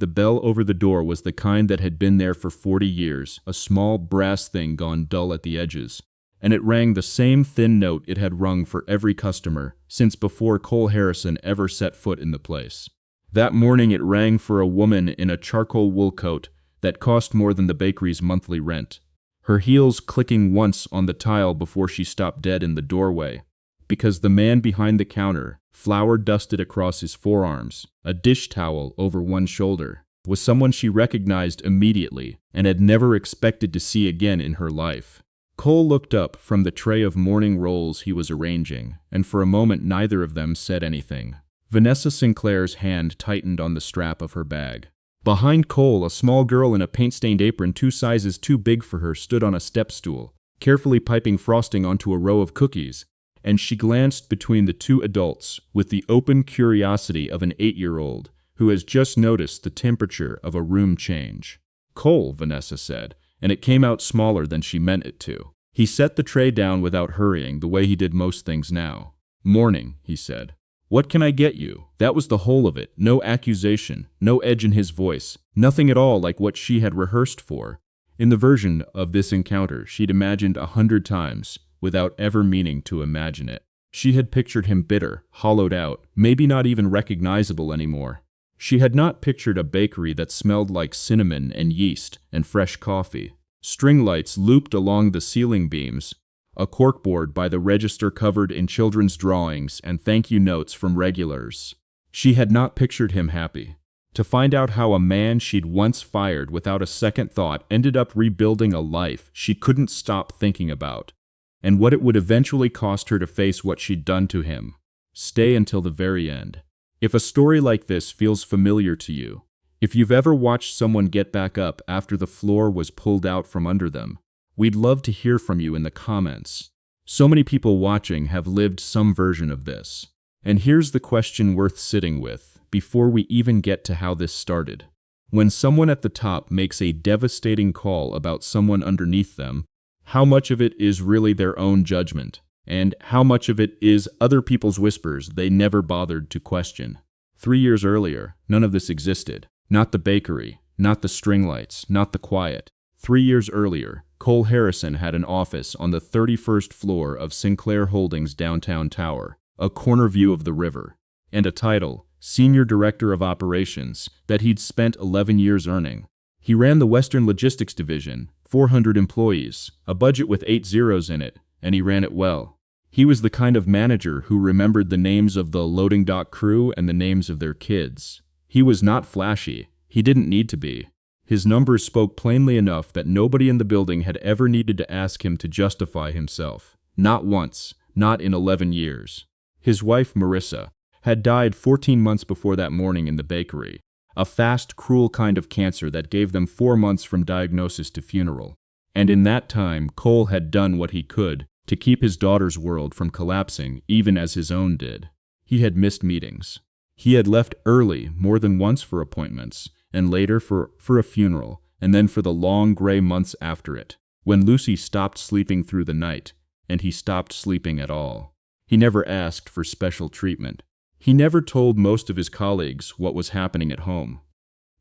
The bell over the door was the kind that had been there for 40 years, a small brass thing gone dull at the edges, and it rang the same thin note it had rung for every customer since before Cole Harrison ever set foot in the place. That morning it rang for a woman in a charcoal wool coat that cost more than the bakery's monthly rent, her heels clicking once on the tile before she stopped dead in the doorway, because the man behind the counter, flour dusted across his forearms, a dish towel over one shoulder, was someone she recognized immediately and had never expected to see again in her life. Cole looked up from the tray of morning rolls he was arranging, and for a moment neither of them said anything. Vanessa Sinclair's hand tightened on the strap of her bag. Behind Cole, a small girl in a paint-stained apron 2 sizes too big for her stood on a step stool, carefully piping frosting onto a row of cookies, and she glanced between the 2 adults with the open curiosity of an 8-year-old who has just noticed the temperature of a room change. "Cole," Vanessa said, and it came out smaller than she meant it to. He set the tray down without hurrying, the way he did most things now. "Morning," he said. "What can I get you?" That was the whole of it. No accusation, no edge in his voice, nothing at all like what she had rehearsed for. In the version of this encounter she'd imagined 100 times, without ever meaning to imagine it. She had pictured him bitter, hollowed out, maybe not even recognizable anymore. She had not pictured a bakery that smelled like cinnamon and yeast and fresh coffee. String lights looped along the ceiling beams, a corkboard by the register covered in children's drawings and thank you notes from regulars. She had not pictured him happy. To find out how a man she'd once fired without a second thought ended up rebuilding a life she couldn't stop thinking about, and what it would eventually cost her to face what she'd done to him. Stay until the very end. If a story like this feels familiar to you, if you've ever watched someone get back up after the floor was pulled out from under them, we'd love to hear from you in the comments. So many people watching have lived some version of this. And here's the question worth sitting with before we even get to how this started. When someone at the top makes a devastating call about someone underneath them, how much of it is really their own judgment, and how much of it is other people's whispers they never bothered to question? 3 years earlier, none of this existed. Not the bakery, not the string lights, not the quiet. 3 years earlier, Cole Harrison had an office on the 31st floor of Sinclair Holdings' downtown tower, a corner view of the river, and a title, Senior Director of Operations, that he'd spent 11 years earning. He ran the Western Logistics Division, 400 employees, a budget with 8 zeros in it, and he ran it well. He was the kind of manager who remembered the names of the loading dock crew and the names of their kids. He was not flashy. He didn't need to be. His numbers spoke plainly enough that nobody in the building had ever needed to ask him to justify himself. Not once, not in 11 years. His wife, Marissa, had died 14 months before that morning in the bakery, a fast, cruel kind of cancer that gave them 4 months from diagnosis to funeral. And in that time, Cole had done what he could to keep his daughter's world from collapsing even as his own did. He had missed meetings. He had left early more than once for appointments, and later for a funeral, and then for the long gray months after it, when Lucy stopped sleeping through the night, and he stopped sleeping at all. He never asked for special treatment. He never told most of his colleagues what was happening at home,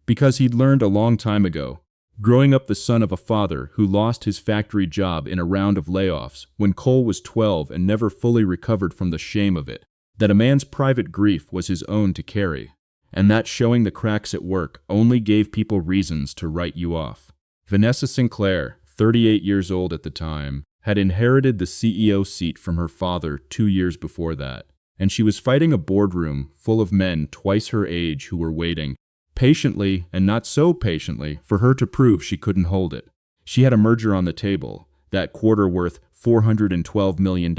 because he'd learned a long time ago, growing up the son of a father who lost his factory job in a round of layoffs when Cole was 12 and never fully recovered from the shame of it, that a man's private grief was his own to carry, and that showing the cracks at work only gave people reasons to write you off. Vanessa Sinclair, 38 years old at the time, had inherited the CEO seat from her father 2 years before that, and she was fighting a boardroom full of men twice her age who were waiting, patiently and not so patiently, for her to prove she couldn't hold it. She had a merger on the table, that quarter worth $412 million,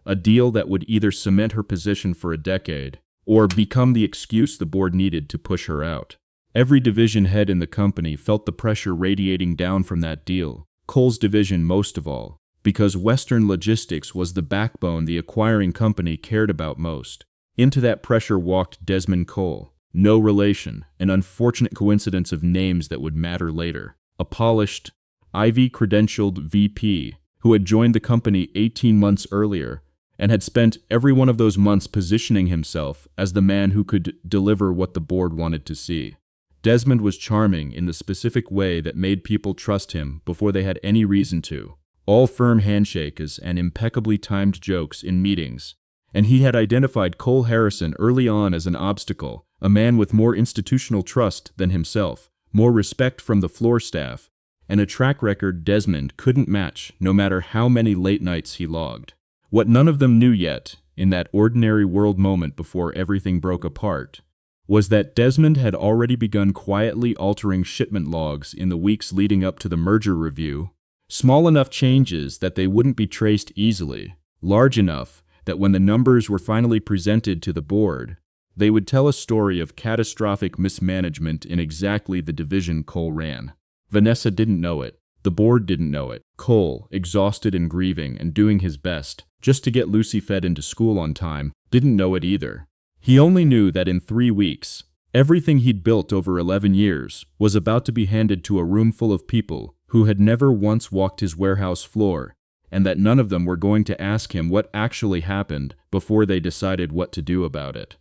a deal that would either cement her position for a decade or become the excuse the board needed to push her out. Every division head in the company felt the pressure radiating down from that deal, Cole's division most of all, because Western Logistics was the backbone the acquiring company cared about most. Into that pressure walked Desmond Cole, no relation, an unfortunate coincidence of names that would matter later, a polished, Ivy-credentialed VP who had joined the company 18 months earlier and had spent every one of those months positioning himself as the man who could deliver what the board wanted to see. Desmond was charming in the specific way that made people trust him before they had any reason to. All firm handshakes and impeccably timed jokes in meetings. And he had identified Cole Harrison early on as an obstacle, a man with more institutional trust than himself, more respect from the floor staff, and a track record Desmond couldn't match no matter how many late nights he logged. What none of them knew yet, in that ordinary world moment before everything broke apart, was that Desmond had already begun quietly altering shipment logs in the weeks leading up to the merger review, small enough changes that they wouldn't be traced easily, large enough that when the numbers were finally presented to the board, they would tell a story of catastrophic mismanagement in exactly the division Cole ran. Vanessa didn't know it. The board didn't know it. Cole, exhausted and grieving and doing his best just to get Lucy fed into school on time, didn't know it either. He only knew that in 3 weeks, everything he'd built over 11 years was about to be handed to a room full of people who had never once walked his warehouse floor, and that none of them were going to ask him what actually happened before they decided what to do about it.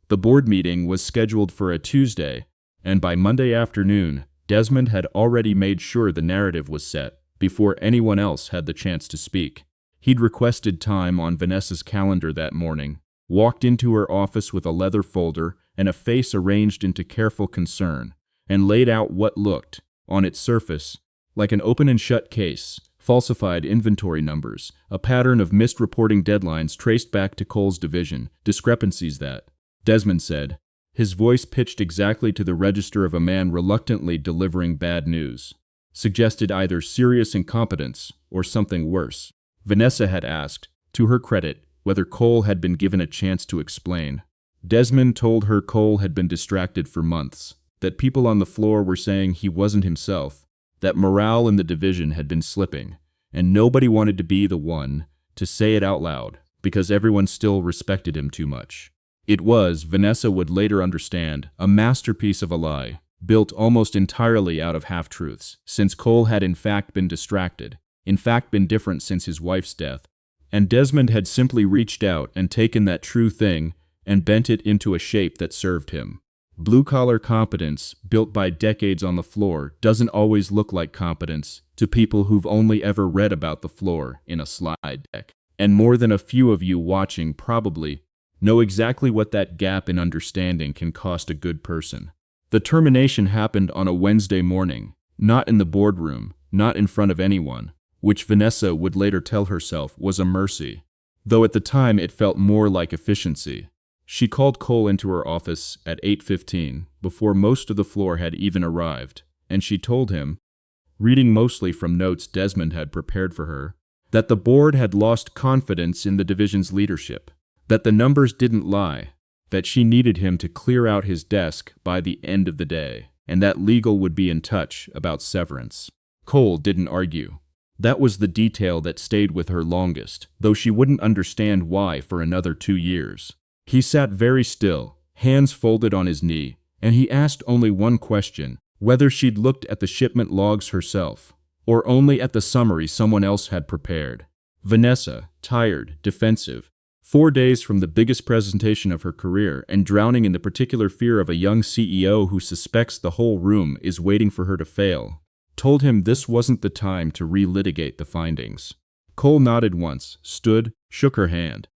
The board meeting was scheduled for a Tuesday, and by Monday afternoon, Desmond had already made sure the narrative was set before anyone else had the chance to speak. He'd requested time on Vanessa's calendar that morning, walked into her office with a leather folder and a face arranged into careful concern, and laid out what looked, on its surface, like an open and shut case, falsified inventory numbers, a pattern of missed reporting deadlines traced back to Cole's division, discrepancies that, Desmond said, his voice pitched exactly to the register of a man reluctantly delivering bad news, suggested either serious incompetence or something worse. Vanessa had asked, to her credit, whether Cole had been given a chance to explain. Desmond told her Cole had been distracted for months, that people on the floor were saying he wasn't himself, that morale in the division had been slipping, and nobody wanted to be the one to say it out loud, because everyone still respected him too much. It was, Vanessa would later understand, a masterpiece of a lie, built almost entirely out of half-truths, since Cole had in fact been distracted, in fact been different since his wife's death, and Desmond had simply reached out and taken that true thing and bent it into a shape that served him. Blue-collar competence, built by decades on the floor, doesn't always look like competence to people who've only ever read about the floor in a slide deck. And more than a few of you watching probably know exactly what that gap in understanding can cost a good person. The termination happened on a Wednesday morning, not in the boardroom, not in front of anyone, which Vanessa would later tell herself was a mercy, though at the time it felt more like efficiency. She called Cole into her office at 8:15, before most of the floor had even arrived, and she told him, reading mostly from notes Desmond had prepared for her, that the board had lost confidence in the division's leadership, that the numbers didn't lie, that she needed him to clear out his desk by the end of the day, and that legal would be in touch about severance. Cole didn't argue. That was the detail that stayed with her longest, though she wouldn't understand why for another 2 years. He sat very still, hands folded on his knee, and he asked only one question, whether she'd looked at the shipment logs herself, or only at the summary someone else had prepared. Vanessa, tired, defensive, 4 days from the biggest presentation of her career and drowning in the particular fear of a young CEO who suspects the whole room is waiting for her to fail, told him this wasn't the time to relitigate the findings. Cole nodded once, stood, shook her hand,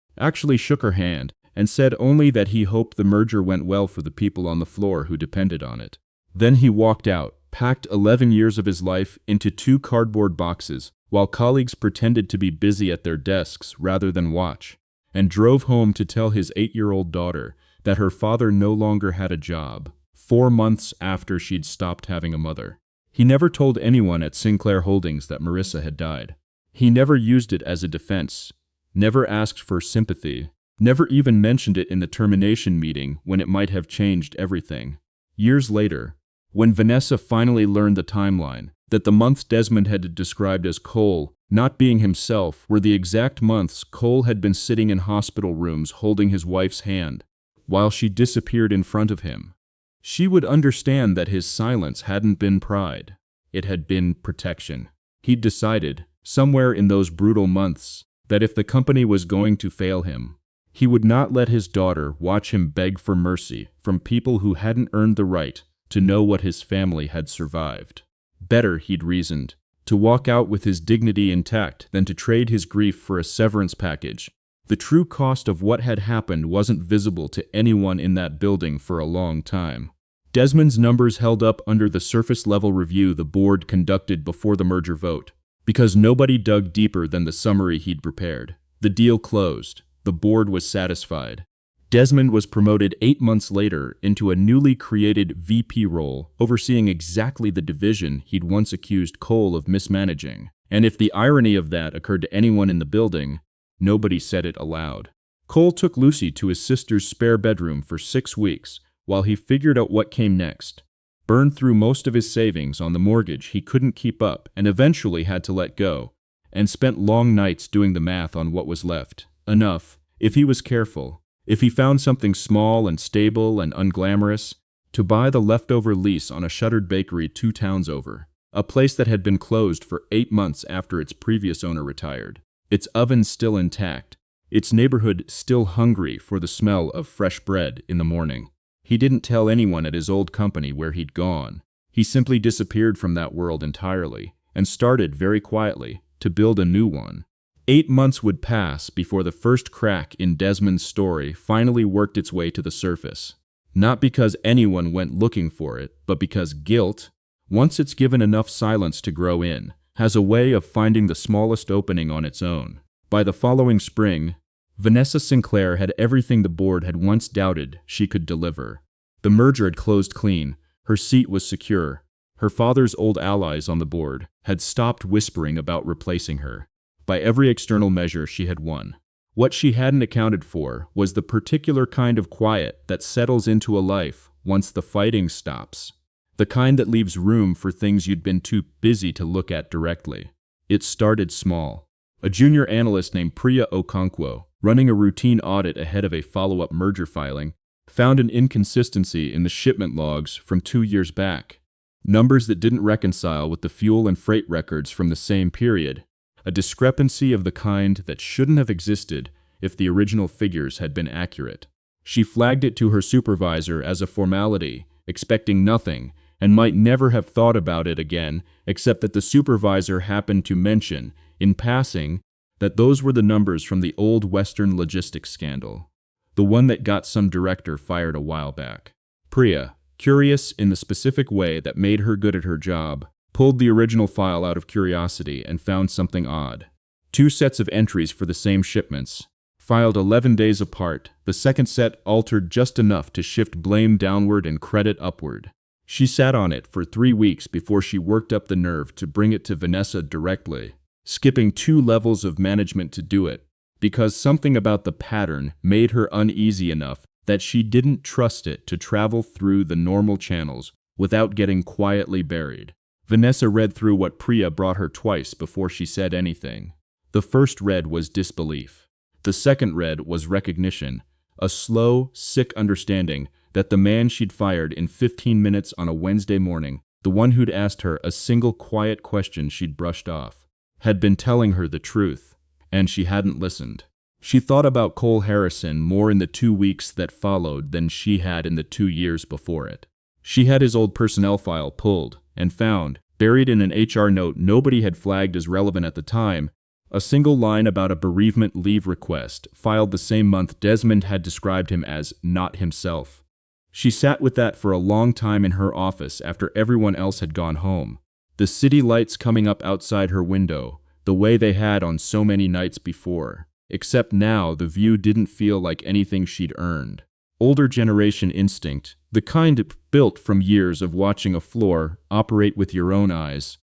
and said only that he hoped the merger went well for the people on the floor who depended on it. Then he walked out, packed 11 years of his life into 2 cardboard boxes, while colleagues pretended to be busy at their desks rather than watch, and drove home to tell his 8-year-old daughter that her father no longer had a job, 4 months after she'd stopped having a mother. He never told anyone at Sinclair Holdings that Marissa had died. He never used it as a defense, never asked for sympathy, never even mentioned it in the termination meeting when it might have changed everything. Years later, when Vanessa finally learned the timeline, that the months Desmond had described as Cole not being himself were the exact months Cole had been sitting in hospital rooms holding his wife's hand, while she disappeared in front of him, she would understand that his silence hadn't been pride. It had been protection. He'd decided, somewhere in those brutal months, that if the company was going to fail him, he would not let his daughter watch him beg for mercy from people who hadn't earned the right to know what his family had survived. Better, he'd reasoned, to walk out with his dignity intact than to trade his grief for a severance package. The true cost of what had happened wasn't visible to anyone in that building for a long time. Desmond's numbers held up under the surface-level review the board conducted before the merger vote, because nobody dug deeper than the summary he'd prepared. The deal closed. The board was satisfied. Desmond was promoted 8 months later into a newly created VP role, overseeing exactly the division he'd once accused Cole of mismanaging. And if the irony of that occurred to anyone in the building, nobody said it aloud. Cole took Lucy to his sister's spare bedroom for 6 weeks while he figured out what came next. Burned through most of his savings on the mortgage he couldn't keep up and eventually had to let go, and spent long nights doing the math on what was left. Enough, if he was careful, if he found something small and stable and unglamorous, to buy the leftover lease on a shuttered bakery 2 towns over, a place that had been closed for 8 months after its previous owner retired. Its oven still intact, its neighborhood still hungry for the smell of fresh bread in the morning. He didn't tell anyone at his old company where he'd gone. He simply disappeared from that world entirely and started very quietly to build a new one. 8 months would pass before the first crack in Desmond's story finally worked its way to the surface. Not because anyone went looking for it, but because guilt, once it's given enough silence to grow in, has a way of finding the smallest opening on its own. By the following spring, Vanessa Sinclair had everything the board had once doubted she could deliver. The merger had closed clean, her seat was secure. Her father's old allies on the board had stopped whispering about replacing her. By every external measure, she had won. What she hadn't accounted for was the particular kind of quiet that settles into a life once the fighting stops. The kind that leaves room for things you'd been too busy to look at directly. It started small. A junior analyst named Priya Okonkwo, running a routine audit ahead of a follow-up merger filing, found an inconsistency in the shipment logs from 2 years back. Numbers that didn't reconcile with the fuel and freight records from the same period. A discrepancy of the kind that shouldn't have existed if the original figures had been accurate. She flagged it to her supervisor as a formality, expecting nothing, and might never have thought about it again, except that the supervisor happened to mention, in passing, that those were the numbers from the old Western logistics scandal, the one that got some director fired a while back. Priya, curious in the specific way that made her good at her job, pulled the original file out of curiosity and found something odd. 2 sets of entries for the same shipments, filed 11 days apart. The second set altered just enough to shift blame downward and credit upward. She sat on it for 3 weeks before she worked up the nerve to bring it to Vanessa directly, skipping 2 levels of management to do it, because something about the pattern made her uneasy enough that she didn't trust it to travel through the normal channels without getting quietly buried. Vanessa read through what Priya brought her twice before she said anything. The first read was disbelief. The second read was recognition, a slow, sick understanding that the man she'd fired in 15 minutes on a Wednesday morning, the one who'd asked her a single quiet question she'd brushed off, had been telling her the truth, and she hadn't listened. She thought about Cole Harrison more in the 2 weeks that followed than she had in the 2 years before it. She had his old personnel file pulled and found, buried in an HR note nobody had flagged as relevant at the time, a single line about a bereavement leave request filed the same month Desmond had described him as not himself. She sat with that for a long time in her office after everyone else had gone home. The city lights coming up outside her window, the way they had on so many nights before. Except now the view didn't feel like anything she'd earned. Older generation instinct, the kind built from years of watching a floor operate with your own eyes,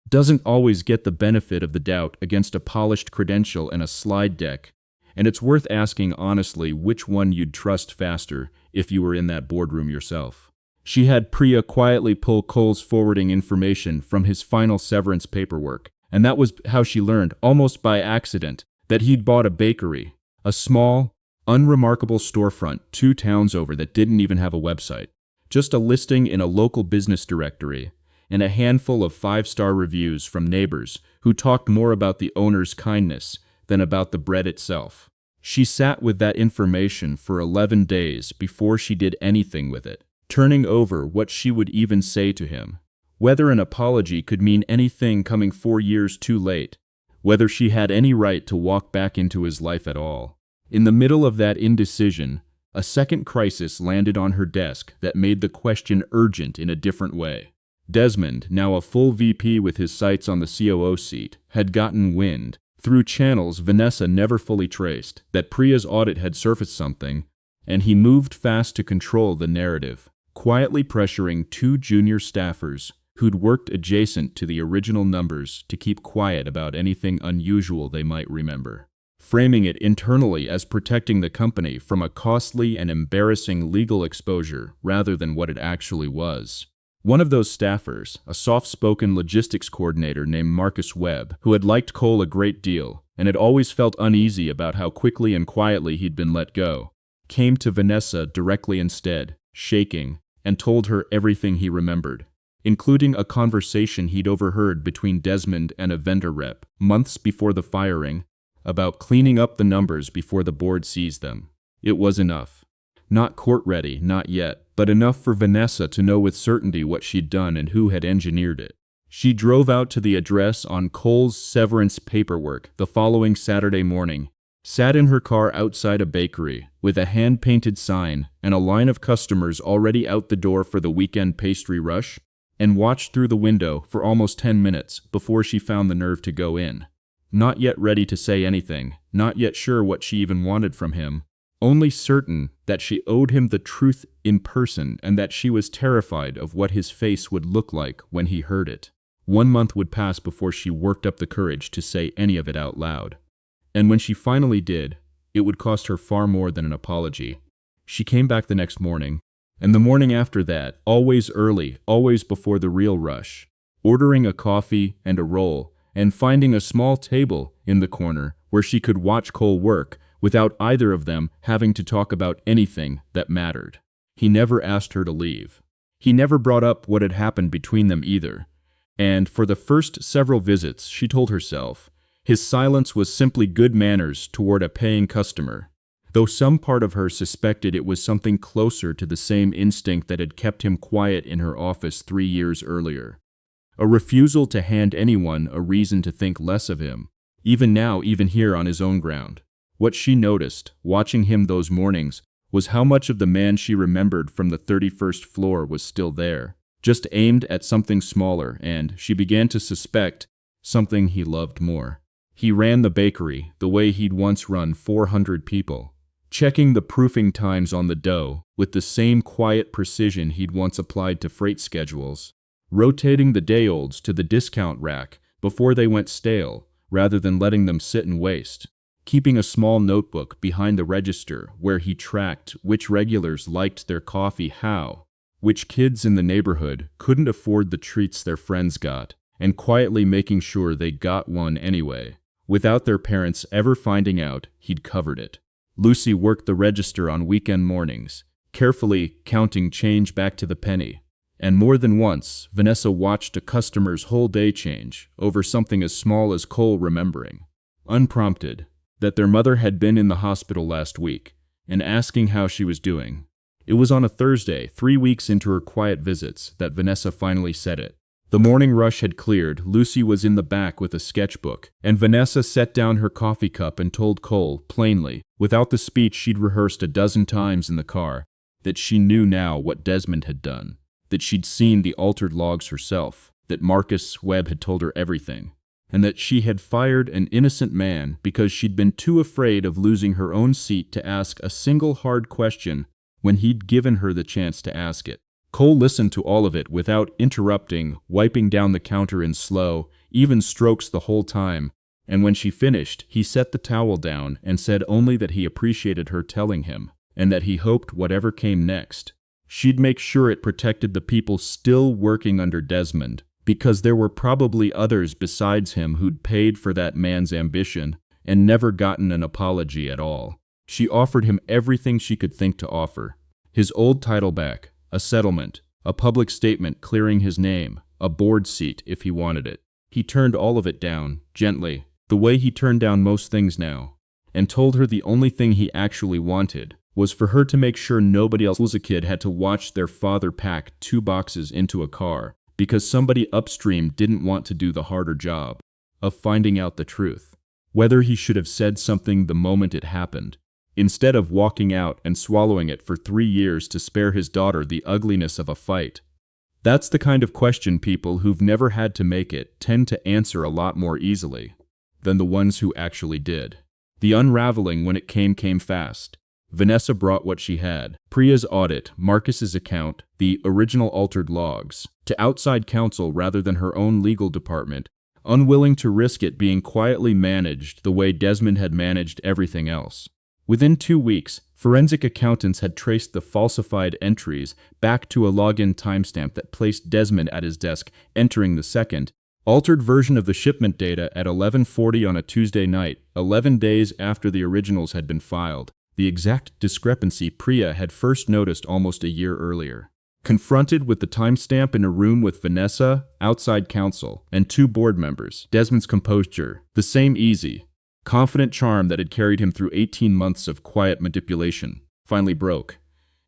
doesn't always get the benefit of the doubt against a polished credential and a slide deck, and it's worth asking honestly which one you'd trust faster if you were in that boardroom yourself. She had Priya quietly pull Cole's forwarding information from his final severance paperwork, and that was how she learned, almost by accident, that he'd bought a bakery, a small, unremarkable storefront 2 towns over that didn't even have a website, just a listing in a local business directory, and a handful of 5-star reviews from neighbors who talked more about the owner's kindness than about the bread itself. She sat with that information for 11 days before she did anything with it. turning over what she would even say to him. Whether an apology could mean anything coming 4 years too late, whether she had any right to walk back into his life at all. In the middle of that indecision, a second crisis landed on her desk that made the question urgent in a different way. Desmond, now a full VP with his sights on the COO seat, had gotten wind, through channels Vanessa never fully traced, that Priya's audit had surfaced something, and he moved fast to control the narrative, quietly pressuring 2 junior staffers who'd worked adjacent to the original numbers to keep quiet about anything unusual they might remember, framing it internally as protecting the company from a costly and embarrassing legal exposure rather than what it actually was. One of those staffers, a soft-spoken logistics coordinator named Marcus Webb, who had liked Cole a great deal and had always felt uneasy about how quickly and quietly he'd been let go, came to Vanessa directly instead, shaking, and told her everything he remembered, including a conversation he'd overheard between Desmond and a vendor rep months before the firing about cleaning up the numbers before the board sees them. It was enough. Not court-ready, not yet, but enough for Vanessa to know with certainty what she'd done and who had engineered it. She drove out to the address on Cole's severance paperwork the following Saturday morning, sat in her car outside a bakery with a hand-painted sign and a line of customers already out the door for the weekend pastry rush, and watched through the window for almost 10 minutes before she found the nerve to go in. Not yet ready to say anything, not yet sure what she even wanted from him, only certain that she owed him the truth in person and that she was terrified of what his face would look like when he heard it. 1 month would pass before she worked up the courage to say any of it out loud. And when she finally did, it would cost her far more than an apology. She came back the next morning, and the morning after that, always early, always before the real rush, ordering a coffee and a roll, and finding a small table in the corner where she could watch Cole work without either of them having to talk about anything that mattered. He never asked her to leave. He never brought up what had happened between them either. And for the first several visits, she told herself, his silence was simply good manners toward a paying customer, though some part of her suspected it was something closer to the same instinct that had kept him quiet in her office 3 years earlier. A refusal to hand anyone a reason to think less of him, even now, even here on his own ground. What she noticed, watching him those mornings, was how much of the man she remembered from the 31st floor was still there, just aimed at something smaller and, she began to suspect, something he loved more. He ran the bakery the way he'd once run 400 people, checking the proofing times on the dough with the same quiet precision he'd once applied to freight schedules, rotating the day-olds to the discount rack before they went stale rather than letting them sit and waste, keeping a small notebook behind the register where he tracked which regulars liked their coffee how, which kids in the neighborhood couldn't afford the treats their friends got, and quietly making sure they got one anyway, without their parents ever finding out he'd covered it. Lucy worked the register on weekend mornings, carefully counting change back to the penny, and more than once, Vanessa watched a customer's whole day change over something as small as Cole remembering, unprompted, that their mother had been in the hospital last week, and asking how she was doing. It was on a Thursday, 3 weeks into her quiet visits, that Vanessa finally said it. The morning rush had cleared, Lucy was in the back with a sketchbook, and Vanessa set down her coffee cup and told Cole, plainly, without the speech she'd rehearsed a dozen times in the car, that she knew now what Desmond had done, that she'd seen the altered logs herself, that Marcus Webb had told her everything, and that she had fired an innocent man because she'd been too afraid of losing her own seat to ask a single hard question when he'd given her the chance to ask it. Cole listened to all of it without interrupting, wiping down the counter in slow, even strokes the whole time, and when she finished, he set the towel down and said only that he appreciated her telling him, and that he hoped whatever came next, she'd make sure it protected the people still working under Desmond, because there were probably others besides him who'd paid for that man's ambition and never gotten an apology at all. She offered him everything she could think to offer. His old title back, a settlement, a public statement clearing his name, a board seat if he wanted it. He turned all of it down, gently, the way he turned down most things now, and told her the only thing he actually wanted was for her to make sure nobody else as a kid had to watch their father pack 2 boxes into a car because somebody upstream didn't want to do the harder job of finding out the truth. Whether he should have said something the moment it happened, instead of walking out and swallowing it for 3 years to spare his daughter the ugliness of a fight. That's the kind of question people who've never had to make it tend to answer a lot more easily than the ones who actually did. The unraveling when it came fast. Vanessa brought what she had, Priya's audit, Marcus's account, the original altered logs, to outside counsel rather than her own legal department, unwilling to risk it being quietly managed the way Desmond had managed everything else. Within 2 weeks, forensic accountants had traced the falsified entries back to a login timestamp that placed Desmond at his desk entering the second, altered version of the shipment data at 11:40 on a Tuesday night, 11 days after the originals had been filed, the exact discrepancy Priya had first noticed almost a year earlier. Confronted with the timestamp in a room with Vanessa, outside counsel, and 2 board members, Desmond's composure, the same easy, confident charm that had carried him through 18 months of quiet manipulation, finally broke.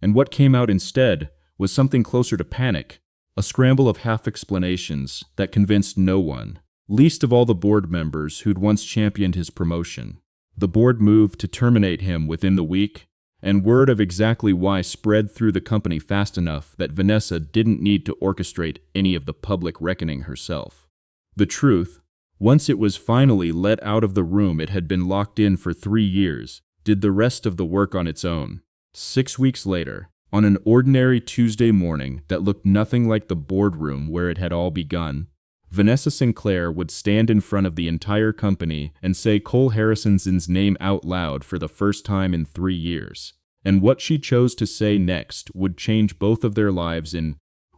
And what came out instead was something closer to panic, a scramble of half-explanations that convinced no one, least of all the board members who'd once championed his promotion. The board moved to terminate him within the week, and word of exactly why spread through the company fast enough that Vanessa didn't need to orchestrate any of the public reckoning herself. The truth, once it was finally let out of the room it had been locked in for 3 years, did the rest of the work on its own. 6 weeks later, on an ordinary Tuesday morning that looked nothing like the boardroom where it had all begun, Vanessa Sinclair would stand in front of the entire company and say Cole Harrison's name out loud for the first time in 3 years. And what she chose to say next would change both of their lives in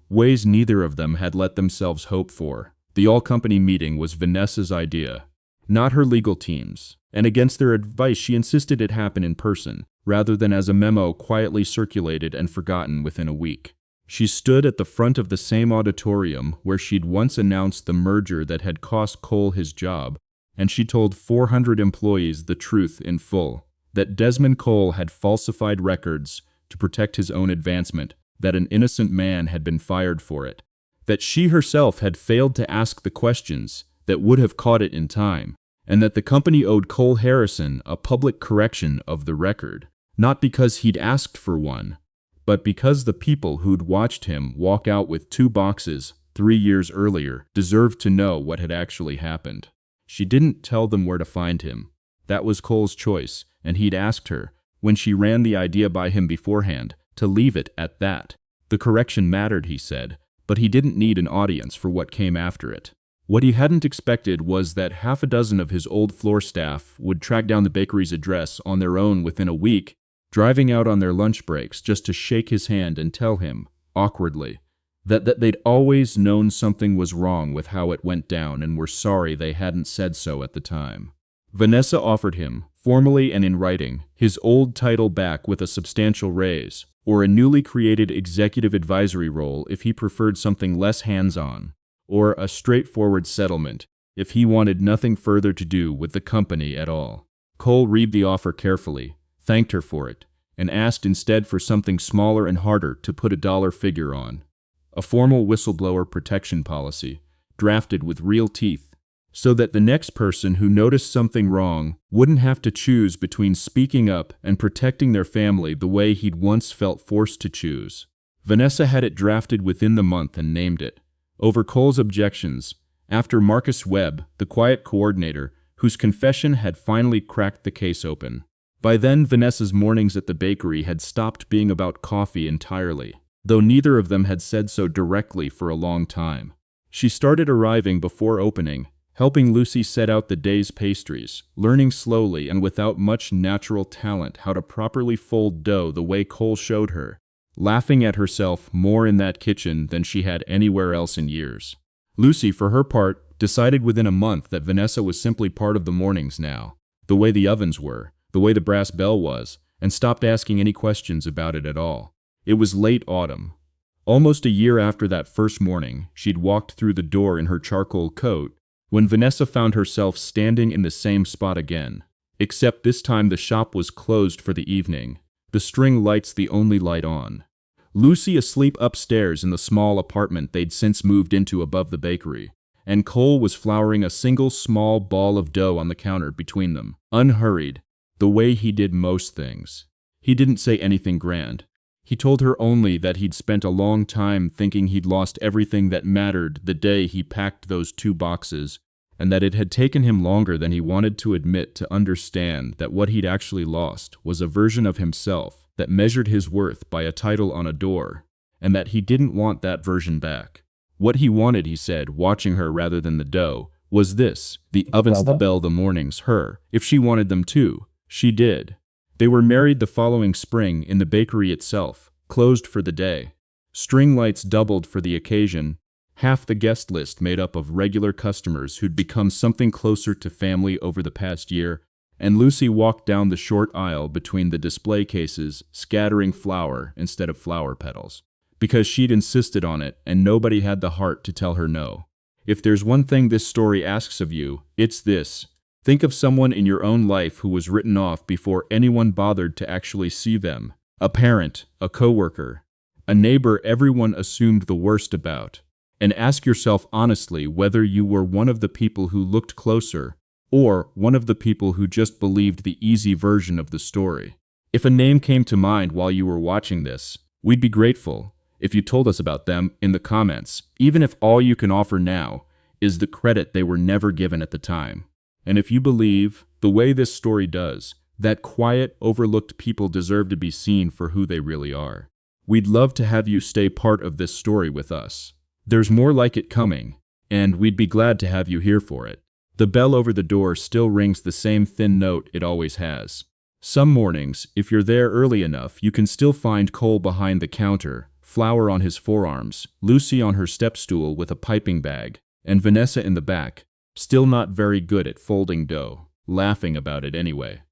ways neither of them had let themselves hope for. The all-company meeting was Vanessa's idea, not her legal team's, and against their advice she insisted it happen in person, rather than as a memo quietly circulated and forgotten within a week. She stood at the front of the same auditorium where she'd once announced the merger that had cost Cole his job, and she told 400 employees the truth in full, that Desmond Cole had falsified records to protect his own advancement, that an innocent man had been fired for it, that she herself had failed to ask the questions that would have caught it in time, and that the company owed Cole Harrison a public correction of the record, not because he'd asked for one, but because the people who'd watched him walk out with 2 boxes 3 years earlier deserved to know what had actually happened. She didn't tell them where to find him. That was Cole's choice, and he'd asked her, when she ran the idea by him beforehand, to leave it at that. The correction mattered, he said, but he didn't need an audience for what came after it. What he hadn't expected was that half a dozen of his old floor staff would track down the bakery's address on their own within a week, driving out on their lunch breaks just to shake his hand and tell him, awkwardly, that they'd always known something was wrong with how it went down and were sorry they hadn't said so at the time. Vanessa offered him, formally and in writing, his old title back with a substantial raise, or a newly created executive advisory role if he preferred something less hands-on, or a straightforward settlement if he wanted nothing further to do with the company at all. Cole read the offer carefully, thanked her for it, and asked instead for something smaller and harder to put a dollar figure on. A formal whistleblower protection policy, drafted with real teeth, so that the next person who noticed something wrong wouldn't have to choose between speaking up and protecting their family the way he'd once felt forced to choose. Vanessa had it drafted within the month and named it, over Cole's objections, after Marcus Webb, the quiet coordinator, whose confession had finally cracked the case open. By then, Vanessa's mornings at the bakery had stopped being about coffee entirely, though neither of them had said so directly for a long time. She started arriving before opening, helping Lucy set out the day's pastries, learning slowly and without much natural talent how to properly fold dough the way Cole showed her, laughing at herself more in that kitchen than she had anywhere else in years. Lucy, for her part, decided within a month that Vanessa was simply part of the mornings now, the way the ovens were, the way the brass bell was, and stopped asking any questions about it at all. It was late autumn. Almost a year after that first morning, she'd walked through the door in her charcoal coat, when Vanessa found herself standing in the same spot again, except this time the shop was closed for the evening, the string lights the only light on. Lucy asleep upstairs in the small apartment they'd since moved into above the bakery, and Cole was flouring a single small ball of dough on the counter between them, unhurried, the way he did most things. He didn't say anything grand. He told her only that he'd spent a long time thinking he'd lost everything that mattered the day he packed those 2 boxes, and that it had taken him longer than he wanted to admit to understand that what he'd actually lost was a version of himself that measured his worth by a title on a door, and that he didn't want that version back. What he wanted, he said, watching her rather than the dough, was this: the ovens, the bell, the mornings, her. If she wanted them too, she did. They were married the following spring in the bakery itself, closed for the day. String lights doubled for the occasion, half the guest list made up of regular customers who'd become something closer to family over the past year, and Lucy walked down the short aisle between the display cases, scattering flour instead of flower petals, because she'd insisted on it and nobody had the heart to tell her no. If there's one thing this story asks of you, it's this: think of someone in your own life who was written off before anyone bothered to actually see them. A parent, a coworker, a neighbor everyone assumed the worst about. And ask yourself honestly whether you were one of the people who looked closer, or one of the people who just believed the easy version of the story. If a name came to mind while you were watching this, we'd be grateful if you told us about them in the comments, even if all you can offer now is the credit they were never given at the time. And if you believe, the way this story does, that quiet, overlooked people deserve to be seen for who they really are, we'd love to have you stay part of this story with us. There's more like it coming, and we'd be glad to have you here for it. The bell over the door still rings the same thin note it always has. Some mornings, if you're there early enough, you can still find Cole behind the counter, flour on his forearms, Lucy on her step stool with a piping bag, and Vanessa in the back, still not very good at folding dough, laughing about it anyway.